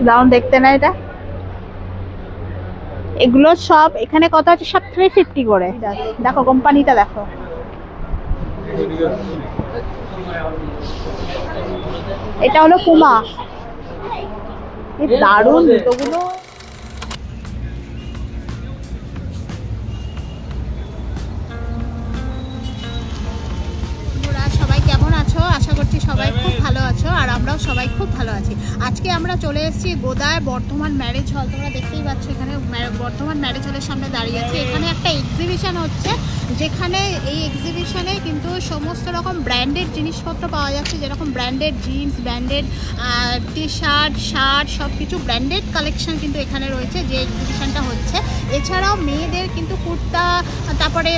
দারুণ দেখতে না এটা? এগুলো সব এখানে কত আছে? সব 350 করে। দেখো কোম্পানিটা দেখো। এটা হলো পুমা। কি দারুণ জুতোগুলো। সবাই কেমন আছো? আশা করছি সবাই খুব ভালো আছো, আর আমরাও সবাই খুব ভালো আছি। আজকে আমরা চলে এসেছি গোদায় বর্ধমান ম্যারেজ হল। তোমরা দেখতেই পাচ্ছ এখানে বর্ধমান ম্যারেজ হলের সামনে দাঁড়িয়ে আছে। এখানে একটা এক্সিবিশন হচ্ছে, যেখানে এই এক্সিবিশনে কিন্তু সমস্ত রকম ব্র্যান্ডেড জিনিসপত্র পাওয়া যাচ্ছে, যেরকম branded jeans, branded T shirt, shirt, সব কিছু ব্র্যান্ডেড কালেকশন কিন্তু এখানে রয়েছে যে এক্সিবিশনটা হচ্ছে। এছাড়াও মেয়েদের কিন্তু কুর্তা, তারপরে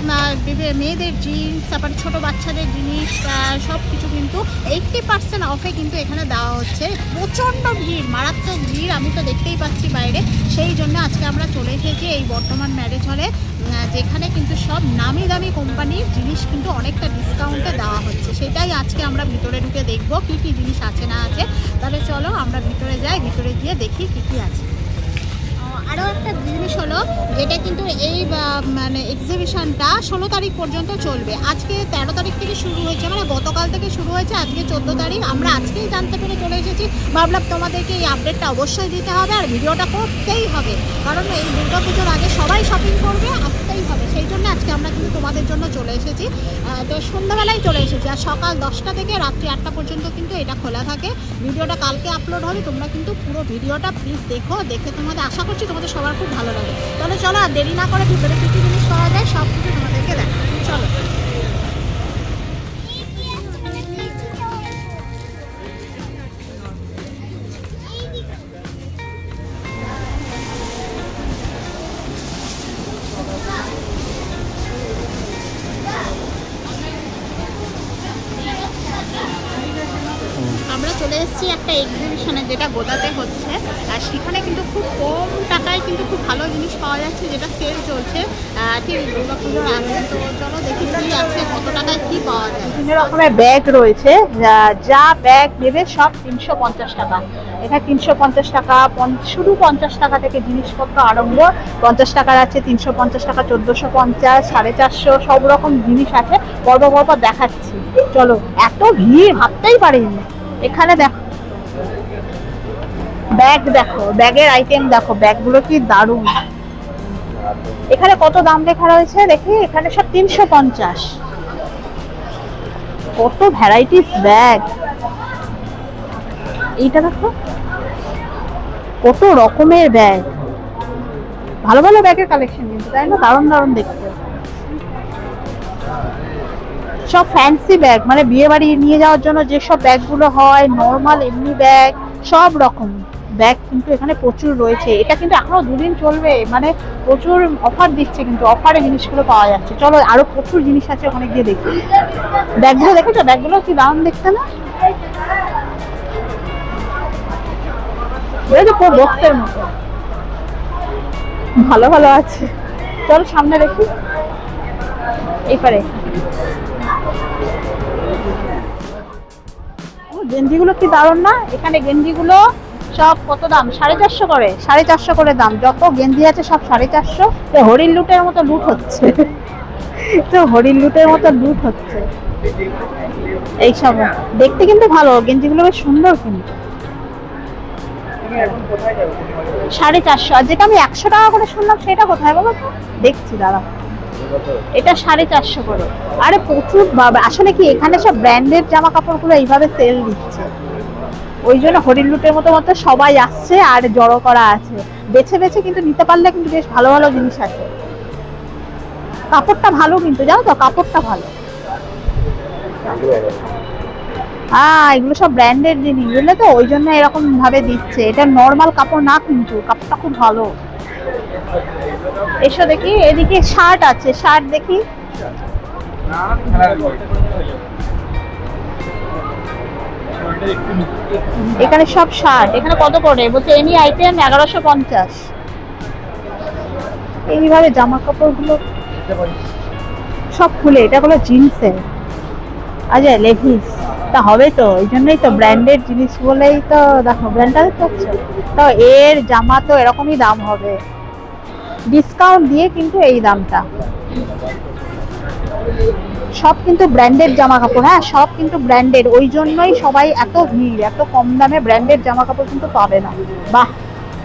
মেয়েদের জিন্স, তারপরে ছোটো বাচ্চাদের জিনিস, সব কিছু কিন্তু 80% অফে কিন্তু এখানে দেওয়া হচ্ছে। প্রচণ্ড ভিড়, মারাত্মক ভিড়, আমি তো দেখতেই পাচ্ছি বাইরে। সেই জন্য আজকে আমরা চলে এসেছি এই বর্ধমান ম্যারেজ হলে, যেখানে কিন্তু সব নামি দামি কোম্পানির জিনিস কিন্তু অনেকটা ডিসকাউন্টে দেওয়া হচ্ছে। সেটাই আজকে আমরা ভিতরে ঢুকে দেখবো কি কি জিনিস আছে না আছে। তাহলে চলো আমরা ভিতরে যাই, ভিতরে গিয়ে দেখি কি কি আছে। আরও একটা জিনিস হলো, যেটা কিন্তু এই মানে এক্সিবিশনটা 16 তারিখ পর্যন্ত চলবে। আজকে 13 তারিখ থেকে শুরু হয়েছে, মানে গতকাল থেকে শুরু হয়েছে, আজকে 14 তারিখ। আমরা আজকেই জানতে পেরে চলে এসেছি। ভাবলাম তোমাদেরকে এই আপডেটটা অবশ্যই দিতে হবে, আর ভিডিওটা করতেই হবে, কারণ এই দুর্গা পুজোর আগে সবাই শপিং করবে, আসতেই হবে। সেই জন্য আজকে আমরা কিন্তু তোমাদের জন্য চলে এসেছি। তো সন্ধ্যাবেলায় চলে এসেছি, আর সকাল 10টা থেকে রাত্রি 8টা পর্যন্ত কিন্তু এটা খোলা থাকে। ভিডিওটা কালকে আপলোড হবে, তোমরা কিন্তু পুরো ভিডিওটা প্লিজ দেখো। দেখে তোমাদের আশা করছি তোমাদের সবার খুব ভালো লাগে। তাহলে চলো আর দেরি না করে ভিতরে কী কী জিনিস পাওয়া যায় সব কিছু তোমাদেরকে দেখো। চলো। আমরা চলে এসেছি একটা এক্সিবিশনে, যেটা গোদাতে হচ্ছে, আর সেখানে কিন্তু খুব কম টাকায় কিন্তু খুব ভালো জিনিস পাওয়া যাচ্ছে, যেটা সেল চলছে ঠিক দুর্গা পুজোর আগে। তো চলো দেখি কি আছে, কত টাকায় কি পাওয়া যায়। বিভিন্ন রকমের ব্যাগ রয়েছে, যা ব্যাগ নেবে সব 350 টাকা। এখানে 350 টাকা, শুধু 50 টাকা থেকে জিনিসপত্র আরম্ভ। 50 টাকার আছে, 350 টাকা, 1450, 450, সব রকম জিনিস আছে। পরপর দেখাচ্ছি, চলো। এত ভিড় ভাবতেই পারিনি। এখানে দেখো ব্যাগ, দেখো ব্যাগের আইটেম, দেখো ব্যাগগুলো কি দারুণ। এখানে কত দাম লেখা রয়েছে দেখি, এখানে সব 350। কত ভ্যারাইটিস ব্যাগ। এইটা দেখো কত রকমের ব্যাগ, ভালো ভালো ব্যাগের কালেকশন কিন্তু, তাই না? দারুণ দারুণ দেখতে। সব ফ্যান্সি ব্যাগ, মানে বিয়ে বাড়ি নিয়ে যাওয়ার জন্য যেসব ব্যাগগুলো হয়, নর্মাল এমনি ব্যাগ, সব রকম ব্যাগ কিন্তু এখানে প্রচুর রয়েছে। এটা কিন্তু এখনো 2 দিন চলবে, মানে প্রচুর অফার দিচ্ছে, কিন্তু অফারে জিনিসগুলো পাওয়া যাচ্ছে। চলো আরো প্রচুর জিনিস আছে, ওখানে গিয়ে দেখি। ব্যাগগুলো দেখেছো? ব্যাগগুলো কি দারুণ দেখতে না? বক্সের মতো ভালো ভালো আছে। চলো সামনে দেখি, এইপারে। গেঞ্জিগুলো কি দারুণ না? এখানে গেঞ্জিগুলো সব কত দাম? 450 করে, 450 করে দাম। যত গেঞ্জি আছে সব 450। হরিণ লুটের মতো লুট হচ্ছে, তো হরিণ লুটের মতো লুট হচ্ছে এইসব। দেখতে কিন্তু ভালো, গেঞ্জিগুলো বেশ সুন্দর কিন্তু। 450, আর যেটা আমি 100 টাকা করে শুনলাম সেটা কোথায় বলো তো? দেখছি দাদা, এটা 450 করে। আরে প্রচুর, আসলে কি এখানে সব ব্র্যান্ডেড জামা কাপড়গুলো এইভাবে সেল দিচ্ছে, ওই জন্য হরিণ লুটের মতো মতো সবাই আসছে আর জড়ো করা আছে। বেছে বেছে কিন্তু নিতে পারলে কিন্তু বেশ ভালো ভালো জিনিস আছে। কাপড়টা ভালো কিন্তু, জানো তো, কাপড়টা ভালো। হ্যাঁ, এগুলো সব ব্র্যান্ডেড জিনিস, বুঝলে তো, ওই জন্য এরকম ভাবে দিচ্ছে। এটা নর্মাল কাপড় না, কিন্তু কাপড়টা খুব ভালো। এসো দেখি, এদিকে শার্ট আছে, শার্ট দেখি। এখানে সব শার্ট। এখানে কত করে বলছে? Any item 1150। এইভাবে জামা কাপড়গুলো সব খুলে, এটা হলো জিন্সের, আচ্ছা লেভিস। তা হবে তো, এই জন্যই তো ব্র্যান্ডেড জিনিস বলেই তো দেখো ব্র্যান্ডটা দেখতে পাচ্ছ তো, এর জামা তো এরকমই দাম হবে, ডিসকাউন্ট দিয়ে কিন্তু এই দামটা। সব কিন্তু ব্র্যান্ডেড জামা কাপড়, হ্যাঁ সব কিন্তু ব্র্যান্ডেড, ওই জন্যই সবাই এত ভিড়, এত কম দামে ব্র্যান্ডেড জামা কাপড় কিন্তু পাবে না। বাহ,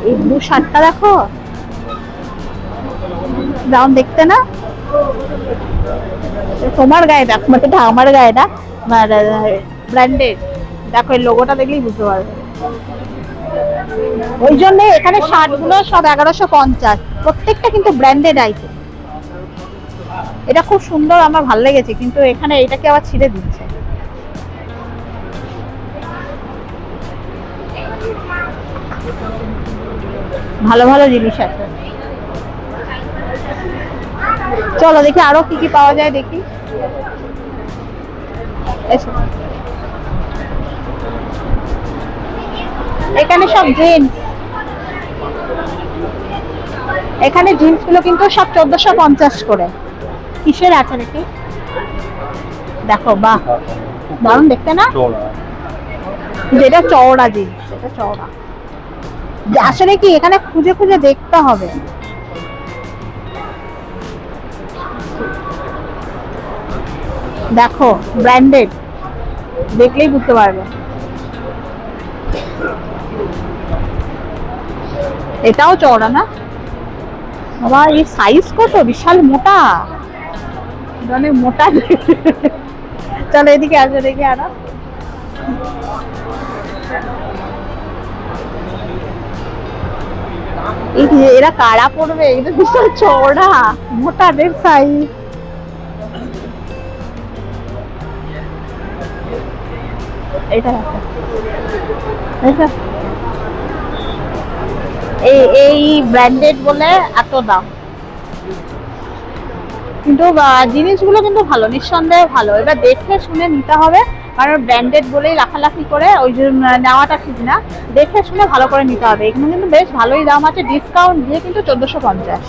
এই ব্লু শার্টটা দেখো, দাম দেখতে না, তোমার গায়ে দেখো, মানে এটা আমার গায়ে না, ব্র্যান্ডেড, দেখো এই লোগোটা দেখলেই বুঝতে পারবে। ওই জন্য এখানে শার্ট গুলো সব 1150, প্রত্যেকটা কিন্তু ব্র্যান্ডেড আইটেম। এটা খুব সুন্দর, আমার ভালো লেগেছে, কিন্তু এখানে এটাকে আবার ছিঁড়ে দিচ্ছে। ভালো ভালো জিনিস আছে, চলো দেখি আরো কি কি পাওয়া যায় দেখি। এখানে সব জিন্স, এখানে জিন্স গুলো কিন্তু সব 1450 করে। কিসের আছে নাকি দেখো, বাহ দারুণ দেখতে না, যেটা চওড়া জিন্স, এটা চওড়া। আসলে কি এখানে খুঁজে খুঁজে দেখতে হবে। দেখো ব্র্যান্ডেড, দেখলেই বুঝতে পারবে। এটাও চওড়া না বাবা, এই সাইজ কত বিশাল মোটা, অনেক মোটা। চলো এদিকে আসবে দেখি আরো। এরা কারা পড়বে, এটা বিশাল চওড়া মোটাদের সাইজ। এটা এই ব্র্যান্ডেড বলে এত দাম, কিন্তু জিনিসগুলো কিন্তু ভালো, নিঃসন্দেহে ভালো। এবার দেখে শুনে নিতে হবে, কারণ ব্র্যান্ডেড বলেই লাফালাফি করে ওই জন্য নেওয়াটা ঠিক না, দেখে শুনে ভালো করে নিতে হবে। এখানে কিন্তু বেশ ভালোই দাম আছে, ডিসকাউন্ট দিয়ে কিন্তু 1450,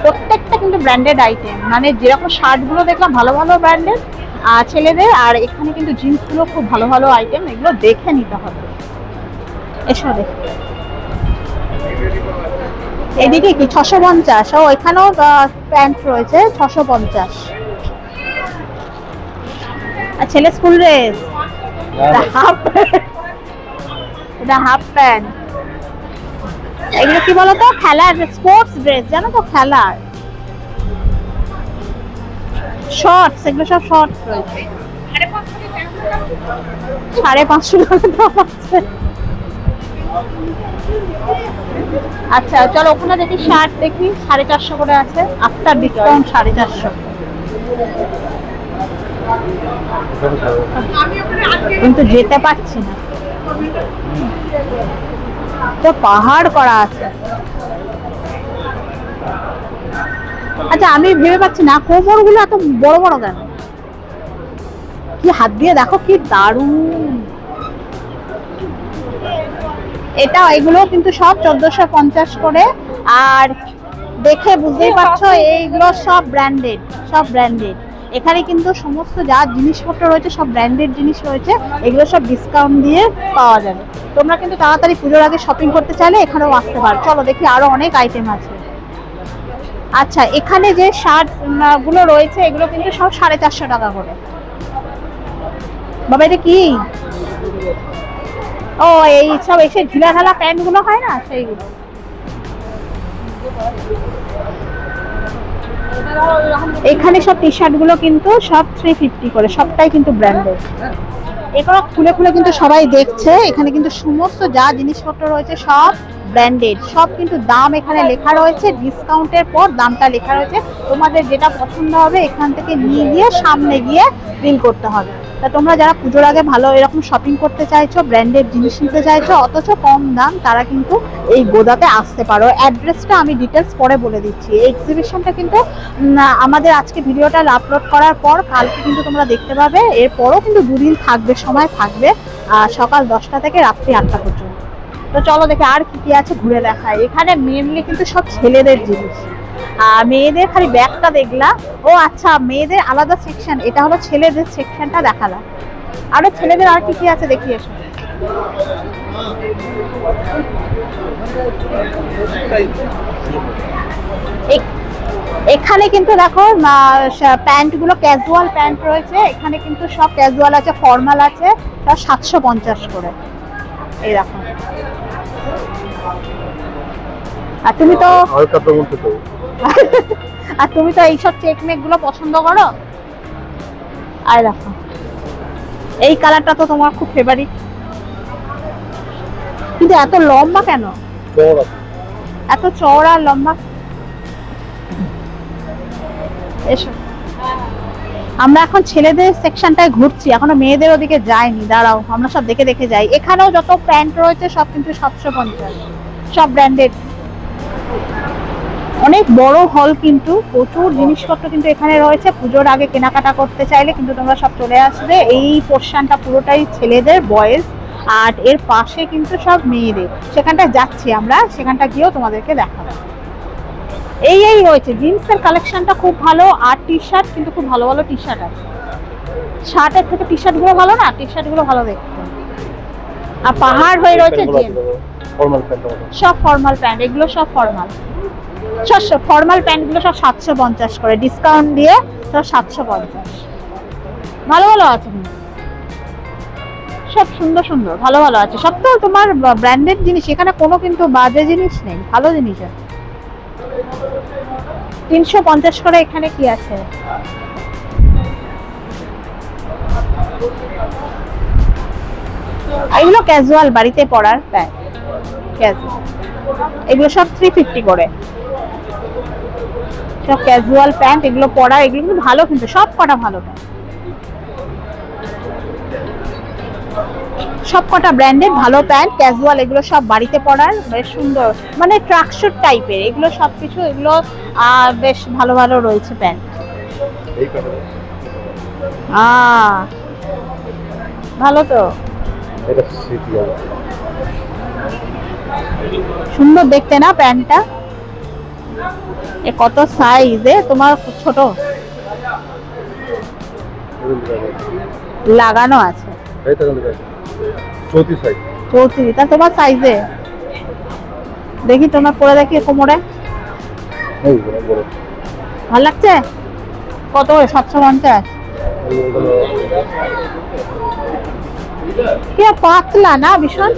প্রত্যেকটা কিন্তু ব্র্যান্ডেড আইটেম। মানে যেরকম শার্টগুলো দেখলাম ভালো ভালো ব্র্যান্ডেড ছেলেদের, আর এখানে কিন্তু জিন্সগুলো খুব ভালো ভালো আইটেম, এগুলো দেখে নিতে হবে। এসো দেখ, এদিকে কি 650, ও এখানেও প্যান্ট রয়েছে 650। আর ছেলে স্কুল ড্রেস, এটা হাফ প্যান্ট, এগুলো কি বলতো খেলার স্পোর্টস ড্রেস, জানো তো খেলার শর্টস, এগুলো সব শর্টস রয়েছে। 550 টাকা দাম আছে। আচ্ছা চলো ওখানে দেখি শার্ট দেখি, 450 করে আছে, আফটার ডিসকাউন্ট 450। কিন্তু যেতে পারছি না, তো পাহাড় করা আছে। আচ্ছা আমি ভেবে পাচ্ছি না কোমর গুলো এত বড় বড় কেন, কি হাত দিয়ে দেখো কি দারুণ। এটা এগুলো কিন্তু সব 1450 করে, আর দেখে বুঝতেই পারছো এইগুলো সব ব্র্যান্ডেড, সব ব্র্যান্ডেড। এখানে কিন্তু সমস্ত যা জিনিসপত্র রয়েছে সব ব্র্যান্ডেড জিনিস রয়েছে, এগুলো সব ডিসকাউন্ট দিয়ে পাওয়া যাবে। তোমরা কিন্তু তাড়াতাড়ি পুজোর আগে শপিং করতে চাইলে এখানেও আসতে পারো। চলো দেখি আরো অনেক আইটেম আছে। আচ্ছা এখানে যে শার্ট গুলো রয়েছে এগুলো কিন্তু সব 450 টাকা করে। বাবা এটা কি, ও এই সব এসে ঢিলা ঢালা প্যান্ট গুলো হয় না সেইগুলো। এখানে সব টি শার্ট গুলো কিন্তু সব 350 করে, সবটাই কিন্তু ব্র্যান্ডেড। এগুলো খুলে খুলে কিন্তু সবাই দেখছে, এখানে কিন্তু সমস্ত যা জিনিসপত্র রয়েছে সব ব্র্যান্ডেড, সব কিন্তু দাম এখানে লেখা রয়েছে, ডিসকাউন্টের পর দামটা লেখা রয়েছে। তোমাদের যেটা পছন্দ হবে এখান থেকে নিয়ে গিয়ে সামনে গিয়ে বিল করতে হবে। তা তোমরা যারা পুজোর আগে ভালো এরকম শপিং করতে চাইছো, ব্র্যান্ডেড জিনিস নিতে চাইছো অথচ কম দাম, তারা কিন্তু এই গোদাতে আসতে পারো। অ্যাড্রেসটা আমি ডিটেলস পরে বলে দিচ্ছি। এই এক্সিবিশনটা কিন্তু আমাদের আজকে ভিডিওটা আপলোড করার পর কালকে কিন্তু তোমরা দেখতে পাবে। এরপরও কিন্তু দুদিন থাকবে, সময় থাকবে, সকাল 10টা থেকে রাত্রি 8টা পর্যন্ত। তো চলো দেখে আর কি কি আছে ঘুরে দেখায়। এখানে মেনলি কিন্তু সব ছেলেদের জিনিস, মেয়েদের খালি ব্যাগটা দেখলাম। ও আচ্ছা মেয়েদের আলাদা সেকশন, এটা হলো ছেলেদের সেকশনটা দেখালাম। আরো ছেলেদের আর কি কি আছে দেখি এসো। এখানে কিন্তু দেখো প্যান্ট গুলো ক্যাজুয়াল প্যান্ট রয়েছে, এখানে কিন্তু সব ক্যাজুয়াল আছে, ফর্মাল আছে, 750 করে। এই দেখো। আর তুমি তো আর তুমি তো এইসব চেক মেক গুলো পছন্দ করো। আর দেখো এই কালারটা তো তোমার খুব ফেভারিট, কিন্তু এত লম্বা কেন, এত চওড়া লম্বা? এসো, আমরা এখন ছেলেদের সেকশনটায় ঘুরছি, এখনো মেয়েদের ওদিকে যাইনি, দাঁড়াও আমরা সব দেখে দেখে যাই। এখানেও যত প্যান্ট রয়েছে সব কিন্তু 750, সব ব্র্যান্ডেড। অনেক বড় হল, কিন্তু প্রচুর জিনিসপত্র কিন্তু এখানে রয়েছে। পুজোর আগে কেনাকাটা করতে চাইলে কিন্তু তোমরা সব চলে আসবে। এই পোর্শনটা পুরোটাই ছেলেদের, বয়েজ, আর এর পাশে কিন্তু সব মেয়েদের। সেখানটা যাচ্ছি আমরা, সেখানটা গিয়েও তোমাদেরকে দেখাবো। এই রয়েছে জিন্সের কালেকশনটা খুব ভালো, আর টি শার্ট কিন্তু খুব ভালো ভালো টি শার্ট আছে। শার্টের থেকে টি শার্ট গুলো ভালো না, টি শার্ট গুলো ভালো দেখতে। আর পাহাড় হয়ে রয়েছে জিন্স, সব ফর্মাল প্যান্ট, এগুলো সব ফর্মাল। ফর্মাল প্যান্ট গুলো সব 750 করে, ডিসকাউন্ট দিয়ে সব 750। ভালো ভালো আছে, সব সুন্দর সুন্দর ভালো ভালো আছে, সব তো তোমার ব্র্যান্ডেড জিনিস, এখানে কোনো কিন্তু বাজে জিনিস নেই, ভালো জিনিস আছে। 350 করে। এখানে কি আছে? এগুলো ক্যাজুয়াল বাড়িতে পরার প্যান্ট, ক্যাজুয়াল, এগুলো সব 350 করে, সব ক্যাজুয়াল প্যান্ট, এগুলো পরা, এগুলো কিন্তু ভালো, কিন্তু সব কটা ভালো প্যান্ট, সব কটা ব্র্যান্ডেড ভালো প্যান্ট, ক্যাজুয়াল, এগুলো সব বাড়িতে পরার, বেশ সুন্দর, মানে ট্রাকস্যুট টাইপের এগুলো সবকিছু, এগুলো বেশ ভালো ভালো রয়েছে প্যান্ট। ভালো তো, সুন্দর দেখতে না প্যান্টটা? এ কত সাইজে তোমার? ছোট লাগানো আছে, 34, তা তোমার সাইজে দেখি, তোমার পরে দেখি কোমরে ভালো লাগছে। কত? 750। কি পাতলা না ভীষণ?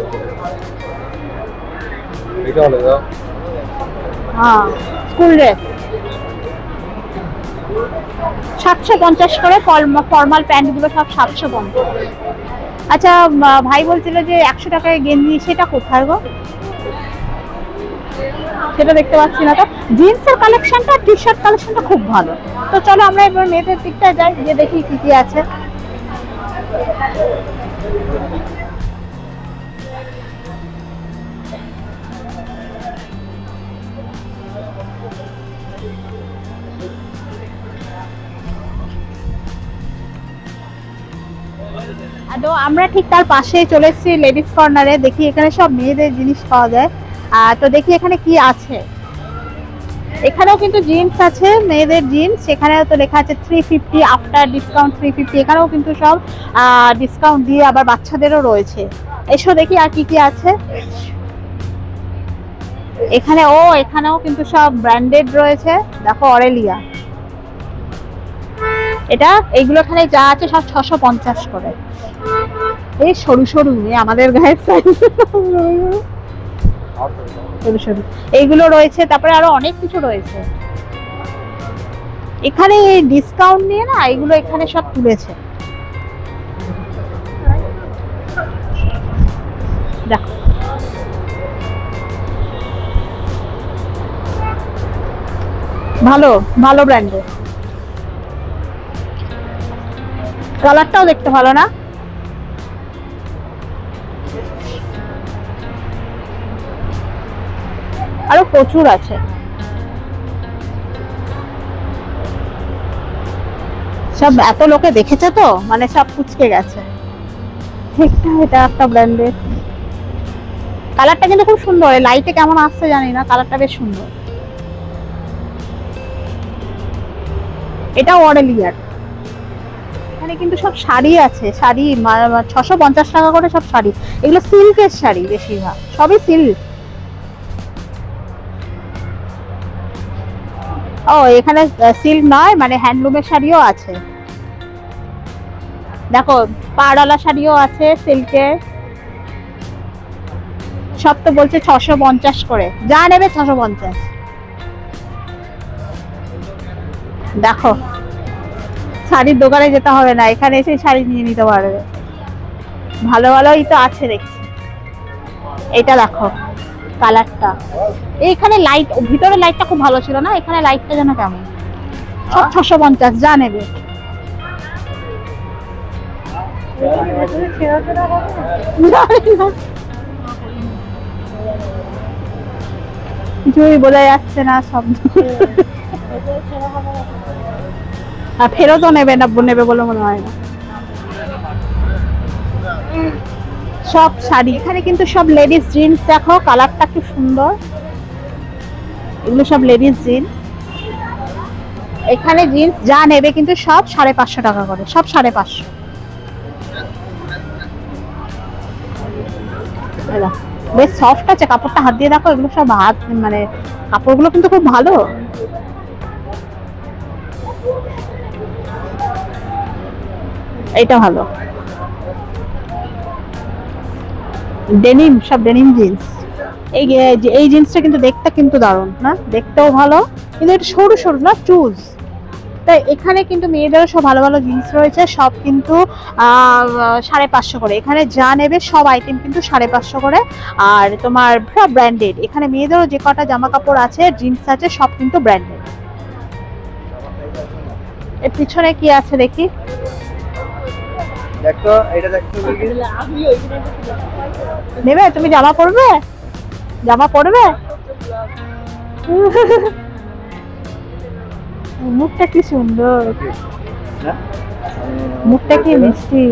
হ্যাঁ, স্কুল ড্রেস 750 করে, ফর্মাল প্যান্ট গুলো সব 750। আচ্ছা, ভাই বলছিল যে 100 টাকায় গেঞ্জি, সেটা কোথায় গো? সেটা দেখতে পাচ্ছি না তো। জিন্সের কালেকশনটা, টি শার্ট কালেকশনটা খুব ভালো। তো চলো আমরা এবার মেয়েদের দিকটায় যাই, গিয়ে দেখি কি কি আছে। তো আমরা ঠিক তার পাশে চলে এসেছি লেডিস কর্নারে, দেখি এখানে সব মেয়েদের জিনিস পাওয়া যায়। তো দেখি এখানে কি আছে। এখানেও কিন্তু জিন্স আছে, মেয়েদের জিন্স, সেখানেও তো লেখা আছে 350, আফটার ডিসকাউন্ট 350। এখানেও কিন্তু সব ডিসকাউন্ট দিয়ে, আবার বাচ্চাদেরও রয়েছে। এসো দেখি আর কি কি আছে এখানে। এখানেও কিন্তু সব ব্র্যান্ডেড রয়েছে, দেখো অরেলিয়া, এটা এইগুলো এখানে যা আছে সব 650 করে। এই সরু সরু, আমাদের গায়ের সাইজ, সরু সরু এইগুলো রয়েছে। তারপরে আরো অনেক কিছু রয়েছে এখানে, ডিসকাউন্ট নিয়ে না এগুলো এখানে সব তুলেছে। দেখো ভালো ভালো ব্র্যান্ডের, কালারটাও দেখতে ভালো না? আরো প্রচুর আছে, সব এত লোকে দেখেছে তো, মানে সব কুচকে গেছে। এটা একটা ব্র্যান্ডের, কালারটা কিন্তু খুব সুন্দর, লাইটে কেমন আসছে জানি না, কালারটা বেশ সুন্দর। এটা অরেলিয়ার, এখানে কিন্তু সব শাড়ি আছে, শাড়ি 650 টাকা করে সব শাড়ি। এগুলো সিল্কের শাড়ি বেশিরভাগ, সবই সিল্ক। ও এখানে সিল্ক নয়, মানে হ্যান্ডলুমের শাড়িও আছে। দেখো পাড়ওয়ালা শাড়িও আছে সিল্কের। সব তো বলছে 650 করে, যা নেবে 650। দেখো শাড়ির দোকানে যেতে হবে না, এখানে এসে শাড়ি নিয়ে নিতে পারবে। ভালো ভালোই তো আছে দেখছি। এটা দেখো কালারটা, এইখানে লাইট, ভিতরে লাইটটা খুব ভালো ছিল না, এখানে লাইটটা যেন কেমন। সব 650, যা নেবে। কিছুই বোঝা যাচ্ছে না শব্দ। আর ফেরতও নেবে না, নেবে বলে মনে হয় না। সব শাড়ি এখানে কিন্তু সব লেডিস জিন্স, দেখো কালারটা কি সুন্দর। এগুলো সব লেডিস জিন্স। এখানে জিন্স যা নেবে কিন্তু সব 550 টাকা করে, সব 550। বেশ সফট আছে কাপড়টা, হাত দিয়ে দেখো। এগুলো সব হাত, মানে কাপড়গুলো কিন্তু খুব ভালো। এইটা ভালো, ডেনিম, সব ডেনিম জিন্স। এই জিন্সটা কিন্তু দেখতে কিন্তু দারুণ না, দেখতেও ভালো, কিন্তু এটা সরু সরু না, চুজ। তাই এখানে কিন্তু মেয়েদেরও সব ভালো ভালো জিন্স রয়েছে, সব কিন্তু 550 করে। এখানে যা নেবে সব আইটেম কিন্তু 550 করে। আর তোমার সব ব্র্যান্ডেড। এখানে মেয়েদেরও যে কটা জামা কাপড় আছে, জিন্স আছে, সব কিন্তু ব্র্যান্ডেড। এর পিছনে কি আছে দেখি। দেখো এটা দেখো, নেবে তুমি? জামা পরবে? জামা পরবে? মুখটা কি সুন্দর, মুখটা কি মিষ্টি।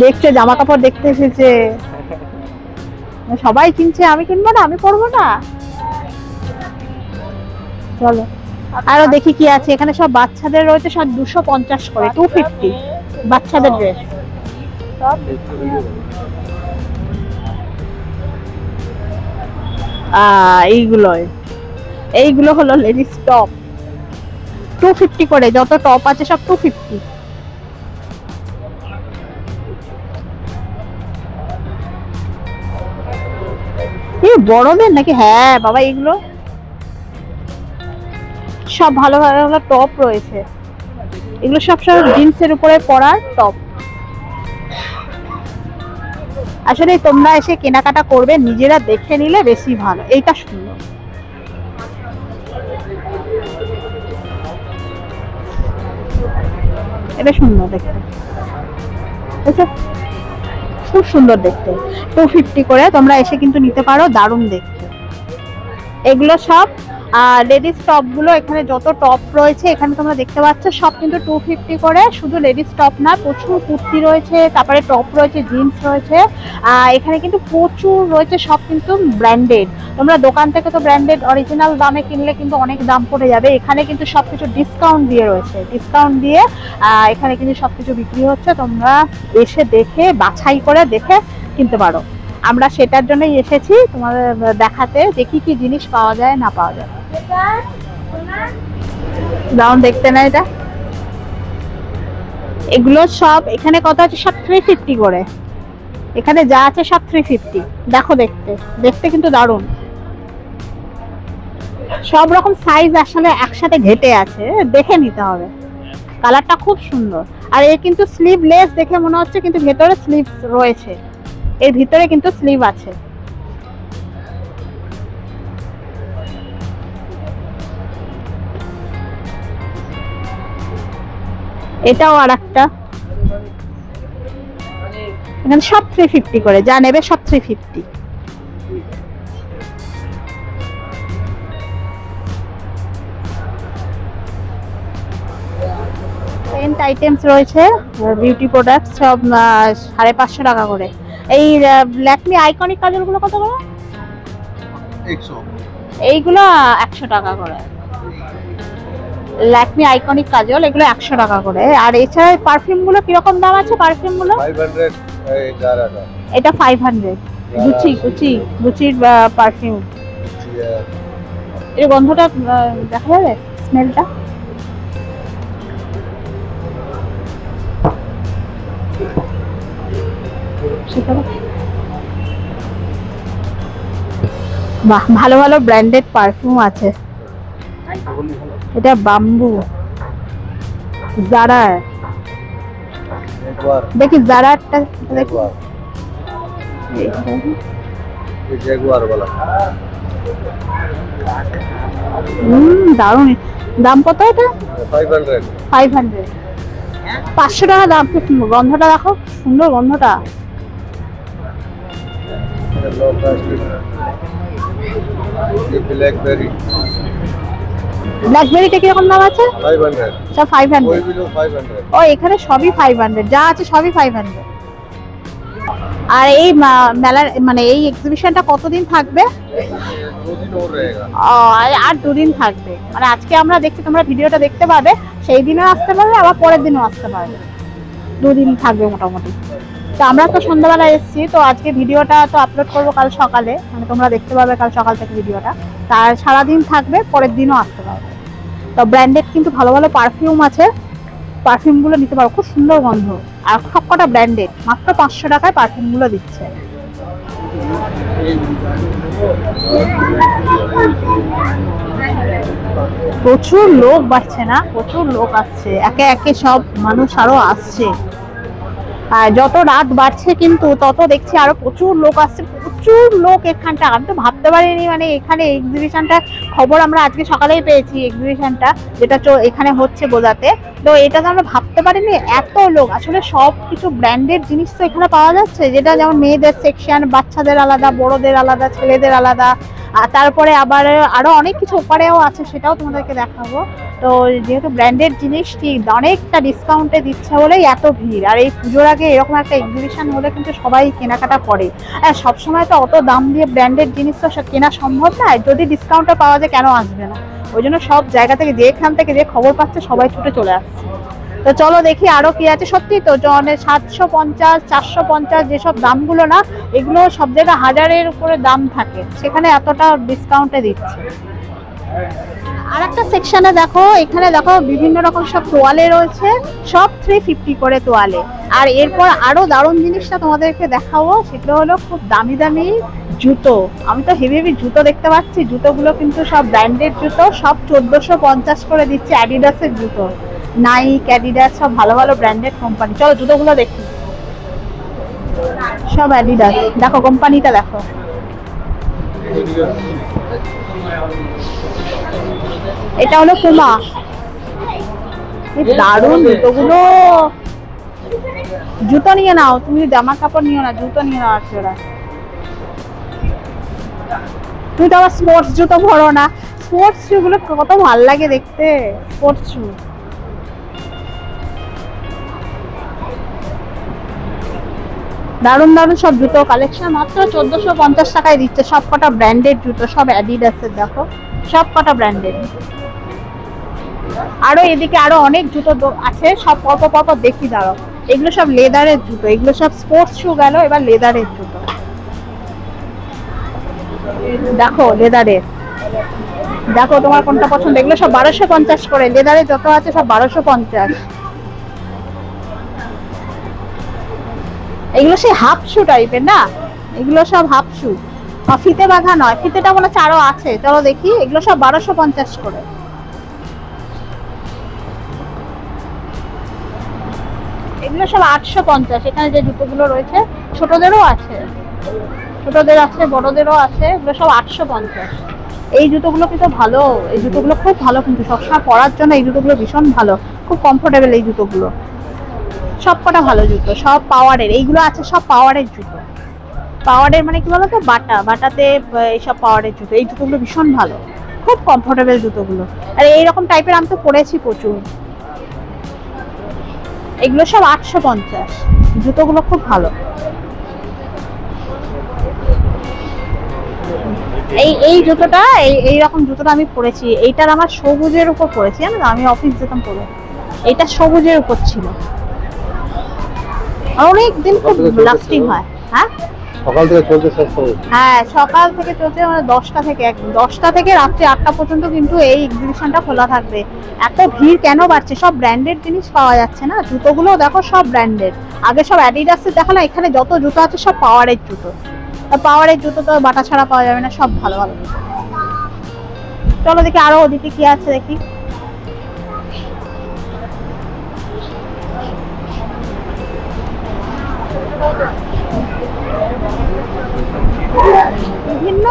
দেখছে, জামা কাপড় দেখতে এসেছে। সবাই কিনছে, আমি কিনবো না? আমি পরবো না? চলো আরো দেখি কি আছে। এখানে সব বাচ্চাদের রয়েছে, সব 250 করে, 250 বাচ্চাদের ড্রেস। এইগুলো হলো লেডিস টপ, 250 করে। যত টপ আছে সব 250। এই বড়দের নাকি? হ্যাঁ বাবা, এগুলো সব ভালো ভালো ভালো টপ রয়েছে। এগুলো সব সব জিন্সের উপরে পরার টপ। আসলে তোমরা এসে কেনাকাটা করবে, নিজেরা দেখে নিলে বেশি ভালো। এইটা সুন্দর, এটা সুন্দর দেখতে, খুব সুন্দর দেখতে। 250 করে, তোমরা এসে কিন্তু নিতে পারো, দারুণ দেখতে। এগুলো সব লেডিস টপ গুলো। এখানে যত টপ রয়েছে এখানে তোমরা দেখতে পাচ্ছ, সব কিন্তু 250 করে। শুধু লেডিস টপ না, প্রচুর কুর্তি রয়েছে, তারপরে টপ রয়েছে, জিন্স রয়েছে। এখানে কিন্তু প্রচুর রয়েছে, সব কিন্তু ব্র্যান্ডেড। তোমরা দোকান থেকে তো ব্র্যান্ডেড অরিজিনাল দামে কিনলে কিন্তু অনেক দাম পড়ে যাবে। এখানে কিন্তু সবকিছু ডিসকাউন্ট দিয়ে রয়েছে, ডিসকাউন্ট দিয়ে এখানে কিন্তু সবকিছু বিক্রি হচ্ছে। তোমরা এসে দেখে, বাছাই করে দেখে কিনতে পারো। আমরা সেটার জন্যই এসেছি, তোমাদের দেখাতে যে কি কি জিনিস পাওয়া যায় না পাওয়া যায়। দারুণ দেখতে না এটা? এগুলো সব এখানে কত আছে? সব 350 করে। এখানে যা আছে সব 350। দেখো দেখতে, দেখতে কিন্তু দারুণ। সব রকম সাইজ আসলে একসাথে ঘেটে আছে, দেখে নিতে হবে। কালারটা খুব সুন্দর। আর এর কিন্তু স্লিভলেস দেখে মনে হচ্ছে, কিন্তু ভেতরে স্লিভ রয়েছে। এর ভিতরে কিন্তু স্লিভ আছে। এটাও আর একটা। এখানে সব 350 করে, যা নেবে সব 350। পেন্ট আইটেমস রয়েছে, বিউটি প্রোডাক্ট, সব 550 টাকা করে। এই ল্যাকমি আইকনিক কাজলগুলো কত করে? 100। এইগুলো 100 টাকা করে। ল্যাকমি আইকনিক কাজল, এগুলো 100 টাকা করে। আর এছাড়া পারফিউম গুলো কিরকম দাম আছে? পারফিউম গুলো 500 এই জারাটা, এটা 500। গুচির পারফিউম। এর গন্ধটা দেখা যাবে, স্মেলটা। বাহ, ভালো ভালো ব্র্যান্ডেড পারফিউম আছে। এটা বাম্বু, জারা, দেখি জারাটা দেখি। দারুন। দাম কত এটা? 500। 500 টাকা দাম। কি সুন্দর গন্ধটা, দেখো সুন্দর গন্ধটা। ব্ল্যাকবেরিটা কিরকম দাম আছে? 500। সব 500। ও এখানে সবই 500, যা আছে সবই 500। আর এই মেলার মানে এই এক্সিবিশনটা কতদিন থাকবে? আর 2 দিন থাকবে। মানে আজকে আমরা দেখছি, তোমরা ভিডিওটা দেখতে পাবে, সেই দিনও আসতে পারবে, আবার পরের দিনও আসতে পারবে। 2 দিন থাকবে মোটামুটি। তো আমরা তো সন্ধ্যাবেলা এসেছি, তো আজকে ভিডিওটা তো আপলোড করবো কাল সকালে, মানে তোমরা দেখতে পাবে কাল সকাল থেকে ভিডিওটা। তার সারাদিন থাকবে, পরের দিনও আসতে পারবে। তো ব্র্যান্ডেড কিন্তু ভালো ভালো পারফিউম আছে, পারফিউমগুলো নিতে পারো, খুব সুন্দর গন্ধ। আর সবকটা ব্র্যান্ডেড, মাত্র 500 টাকায় পারফিউমগুলো দিচ্ছে। প্রচুর লোক বাড়ছে না? প্রচুর লোক আসছে, একে একে সব মানুষ আরো আসছে। আর যত রাত বাড়ছে কিন্তু তত দেখছি আরো প্রচুর লোক আসছে, প্রচুর লোক এখানটা। আমি তো ভাবতে পারিনি, মানে এখানে এক্সিবিশনটা খবর আমরা আজকে সকালেই পেয়েছি, এক্সিবিশনটা যেটা এখানে হচ্ছে বোঝাতে। তো এটা তো আমরা ভাবতে পারিনি এত লোক। আসলে সব কিছু ব্র্যান্ডেড জিনিস তো এখানে পাওয়া যাচ্ছে, যেটা যেমন মেয়েদের সেকশন, বাচ্চাদের আলাদা, বড়দের আলাদা, ছেলেদের আলাদা। আর তারপরে আবার আরো অনেক কিছু ওপারেও আছে, সেটাও তোমাদেরকে দেখাবো। তো যেহেতু ব্র্যান্ডেড জিনিস ঠিক অনেকটা ডিসকাউন্টে দিচ্ছে বলেই এত ভিড়। আর এই পুজোর আগে এরকম একটা এক্সিবিশন হলে কিন্তু সবাই কেনাকাটা করে। আর সবসময় তো অত দাম দিয়ে ব্র্যান্ডেড জিনিস তো কেনা সম্ভব নয়, যদি ডিসকাউন্টে পাওয়া যায় কেন আসবে না? ওই জন্য সব জায়গা থেকে, যেখান থেকে যে খবর পাচ্ছে সবাই ছুটে চলে আসছে। তো চলো দেখি আরো কি আছে। সত্যি তো 750, 450 যেসব দামগুলো না, এগুলো সব জায়গায় 1000-এর উপরে দাম থাকে, সেখানে এতটা ডিসকাউন্টে দিচ্ছে। আর একটা সেকশনে দেখো, এখানে দেখো বিভিন্ন রকম সব তোয়ালে রয়েছে, সব 350 করে তোয়ালে। আর এরপর আরো দারুণ জিনিসটা তোমাদেরকে দেখাবো, সেগুলো হলো খুব দামি দামি জুতো। আমি তো হেভি হেভি জুতো দেখতে পাচ্ছি, জুতোগুলো কিন্তু সব ব্র্যান্ডেড জুতো, সব 1450 করে দিচ্ছে। অ্যাডিডাসের জুতো, নাইক, অ্যাডিডাস, সব ভালো ভালো ব্র্যান্ডেড কোম্পানি। চলো জুতোগুলো দেখি, সব অ্যাডিডাস। দেখো কোম্পানিটা দেখো, এটা হলো পুমা। দারুণ জুতোগুলো। জুতো নিয়ে নাও, তুমি জামা কাপড় নিও না, জুতো নিয়ে নাও। আছে ওরা, তুমি তো আবার স্পোর্টস জুতো পরো না। স্পোর্টস শু গুলো কত ভালো লাগে দেখতে, স্পোর্টস শু। দারুণ দারুণ সব জুতো কালেকশন, মাত্র 1450 টাকায় দিচ্ছে। সব কটা ব্র্যান্ডেড জুতো, সব অ্যাডিডাসের। দেখো সব কটা ব্র্যান্ডেড। আরো এদিকে আরো অনেক জুতো আছে, সব পরপর পরপর দেখি, দাঁড়াও। এগুলো সব লেদারের জুতো, এগুলো সব স্পোর্টস শু গেল, এবার লেদারের জুতো দেখো। লেদারের দেখো তোমার কোনটা পছন্দ। এগুলো সব 1250 করে, লেদারের যত আছে সব 1250। এগুলো সেই হাফ শু টাইপের না, এগুলো সব হাফ শু, ফিতে বাঁধা নয়। ফিতেটা মনে হচ্ছে আরো আছে, চলো দেখি। এগুলো সব 1250 করে। এগুলো সব 850। এখানে যে জুতোগুলো রয়েছে, ছোটদেরও আছে, ছোটদের আছে, বড়দেরও আছে। এগুলো সব 850। এই জুতোগুলো কিন্তু ভালো, এই জুতোগুলো খুব ভালো, কিন্তু সবসময় পরার জন্য এই জুতোগুলো ভীষণ ভালো, খুব কমফোর্টেবল এই জুতোগুলো। সব কটা ভালো জুতো, সব পাওয়ারের। এইগুলো আছে সব পাওয়ারের জুতো। পাওয়ারের মানে কি বলতো, বাটাতে এইসব পাওয়ারের জুতো। এই জুতোগুলো ভীষণ ভালো, খুব কমফোর্টেবল জুতোগুলো। আর এইরকম টাইপের আমি তো পরেছি প্রচুর। এগুলো সব 850। জুতোগুলো খুব ভালো। এই জুতোটা এই রকম জুতোটা আমি পরেছি, এইটার আমার সবুজের উপর পরেছি, জানো তো, আমি অফিস যেতাম পরে, এইটা সবুজের উপর ছিল, অনেক দিন খুব লাস্টিং হয়। হ্যাঁ সকাল থেকে চলছে শেষ পর্যন্ত? হ্যাঁ সকাল থেকে চলছে, মানে 10টা থেকে রাত্রি 8টা পর্যন্ত কিন্তু এই এক্সিবিশনটা খোলা থাকবে। এত ভিড় কেন বাড়ছে? সব ব্র্যান্ডেড জিনিস পাওয়া যাচ্ছে না, জুতোগুলো দেখো সব ব্র্যান্ডেড। আগে সব অ্যাডিডাসের দেখালাম, এখানে যত জুতো আছে সব পাওয়ারের জুতো। পাওয়ারের জুতো তো বাটা ছাড়া পাওয়া যাবে না, সব ভালো ভালো জুতো। চলো দেখি আরো ওদিকে কি আছে দেখি। বিভিন্ন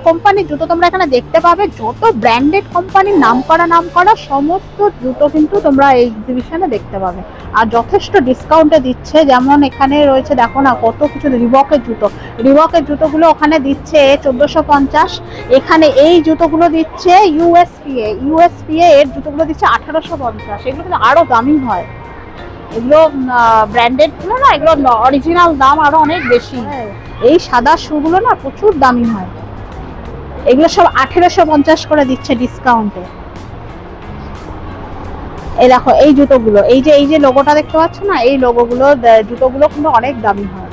কোম্পানির জুতো তোমরা এখানে দেখতে পাবে, যত ব্র্যান্ডেড কোম্পানির নাম করা সমস্ত জুতো কিন্তু তোমরা এই এক্সিবিশনে দেখতে পাবে, আর যথেষ্ট ডিসকাউন্টে দিচ্ছে। যেমন এখানে রয়েছে দেখো না কত কিছু, রিবকের জুতোগুলো ওখানে দিচ্ছে 1450, এখানে এই জুতোগুলো দিচ্ছে ইউএসপিএ এর জুতোগুলো দিচ্ছে 1850। এগুলো কিন্তু আরো দামি হয়, এগুলো ব্র্যান্ডেড গুলো না, এগুলো অরিজিনাল দাম আরো অনেক বেশি। এই সাদা শুগুলো না প্রচুর দামি হয়, এগুলো সব 1850 করে দিচ্ছে ডিসকাউন্টে। এই দেখো এই জুতোগুলো, এই যে লোগোটা দেখতে পাচ্ছ না, এই জুতোগুলো কিন্তু অনেক দামি হয়,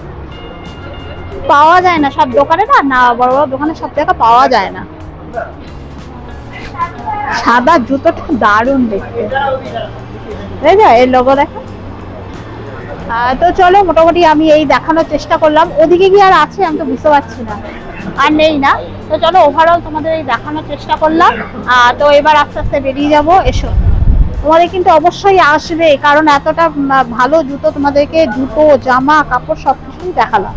পাওয়া যায় না সব দোকানে, না বড় বড় দোকানে সব জায়গায় পাওয়া যায় না। সাদা জুতোটা দারুণ দেখতে, তাই না? এই লোগো দেখো। তো চলো মোটামুটি আমি এই দেখানোর চেষ্টা করলাম, ওদিকে কি আর আছে আমি তো বুঝতে পারছি না, আর নেই না। তো চলো ওভারঅল তোমাদের এই দেখানোর চেষ্টা করলাম। তো এবার আস্তে আস্তে বেরিয়ে যাবো। এসো, তোমাদের কিন্তু অবশ্যই আসবে, কারণ এতটা ভালো জুতো তোমাদেরকে, জুতো জামা কাপড় সবকিছুই দেখালাম।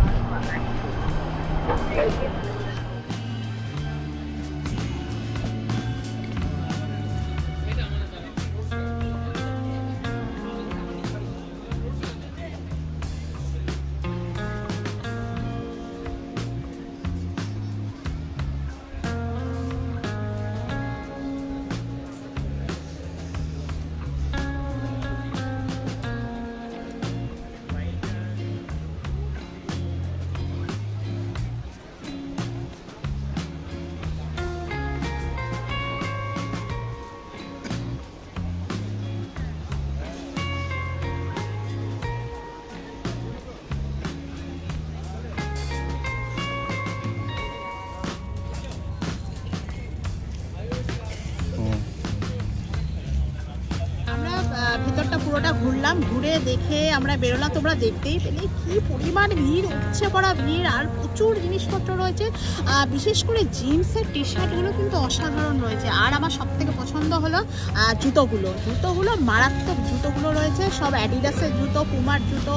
ভিতরটা পুরোটা ঘুরলাম, ঘুরে দেখে আমরা বেরোলাম। তোমরা দেখতেই পেলে কি পরিমাণ ভিড়, উপচে পড়া ভিড়, আর প্রচুর জিনিসপত্র রয়েছে। বিশেষ করে জিন্সের টি শার্টগুলো কিন্তু অসাধারণ রয়েছে। আর আমার সব থেকে পছন্দ হলো জুতোগুলো মারাত্মক জুতোগুলো রয়েছে, সব অ্যাডিডাসের জুতো, পুমার জুতো।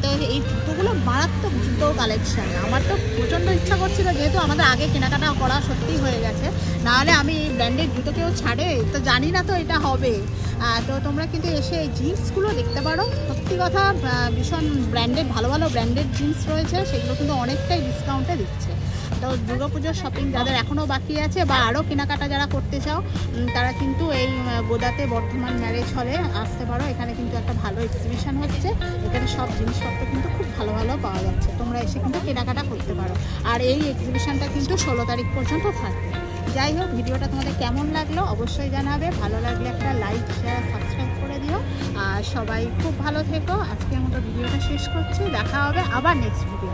তো এই জুতোগুলো মারাত্মক জুতোর কালেকশন। আমার তো প্রচণ্ড ইচ্ছা করছিল, যেহেতু আমাদের আগে কেনাকাটা করা সত্যিই হয়ে গেছে, নাহলে আমি এই ব্র্যান্ডের জুতো কেউ ছাড়ে তো জানি না তো এটা হবে। তো তোমরা কিন্তু এসে এই জিন্সগুলো দেখতে পারো, সত্যি কথা ভীষণ ব্র্যান্ডেড, ভালো ভালো ব্র্যান্ডেড জিন্স রয়েছে, সেগুলো কিন্তু অনেকটাই ডিসকাউন্টে দিচ্ছে। তো দুর্গাপুজোর শপিং যাদের এখনও বাকি আছে বা আরও কেনাকাটা যারা করতে চাও, তারা কিন্তু এই গোদাতে বর্ধমান ম্যারেজ হলে আসতে পারো। এখানে কিন্তু একটা ভালো এক্সিবিশন হচ্ছে, এখানে সব জিনিসপত্র কিন্তু খুব ভালো ভালো পাওয়া যাচ্ছে, তোমরা এসে কিন্তু কেনাকাটা করতে পারো। আর এই এক্সিবিশনটা কিন্তু 16 তারিখ পর্যন্ত থাকবে। যাই হোক, ভিডিওটা তোমাদের কেমন লাগলো অবশ্যই জানাবে, ভালো লাগলে একটা লাইক শেয়ার সাবস্ক্রাইব করে দিও। আর সবাই খুব ভালো থেকো। আজকের মতো ভিডিওটা শেষ করছি, দেখা হবে আবার নেক্সট ভিডিও।